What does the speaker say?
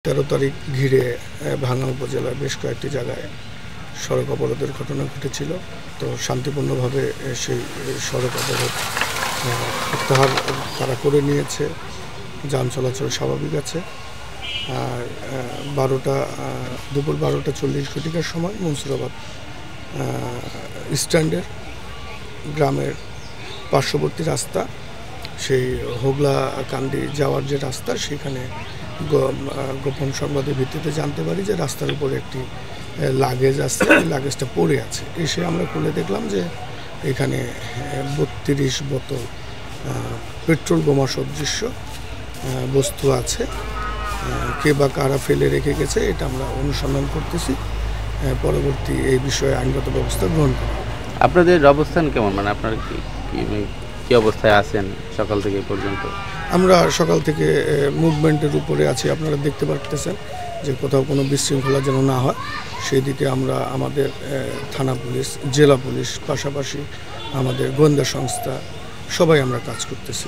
13 তারিখ ঘিরে ভাঙ্গা উপজেলার বেশ কয়েকটি জায়গায় সড়ক অবরোধের ঘটনা ঘটেছিল। তো শান্তিপূর্ণভাবে সেই সড়ক অবরোধ প্রত্যাহার তারা করে নিয়েছে, যান চলাচল স্বাভাবিক আছে। আর দুপুর 12টা 40 ঘটিকার সময় মনসুরাবাদ স্ট্যান্ডের গ্রামের পার্শ্ববর্তী রাস্তা, সেই হোগলা কান্দি যাওয়ার যে রাস্তা, সেখানে গোপন সংবাদের ভিত্তিতে জানতে পারি যে রাস্তার উপরে একটি লাগেজ আছে, লাগেজটা পড়ে আছে। এসে আমরা খুলে দেখলাম যে এখানে 32 বোতল পেট্রোল বোমা সদৃশ্য বস্তু আছে। কে বা কারা ফেলে রেখে গেছে এটা আমরা অনুসন্ধান করতেছি। পরবর্তী এই বিষয়ে আইনগত ব্যবস্থা গ্রহণ করা। আপনাদের অবস্থান কেমন, মানে আপনারা কি অবস্থায় আছেন সকাল থেকে পর্যন্ত? আমরা সকাল থেকে মুভমেন্টের উপরে আছি। আপনারা দেখতে পাচ্ছেন যে কোথাও কোনো বিশৃঙ্খলা যেন না হয়, সেই দিকে আমরা আমাদের থানা পুলিশ, জেলা পুলিশ, পাশাপাশি আমাদের গোয়েন্দা সংস্থা সবাই আমরা কাজ করতেছি।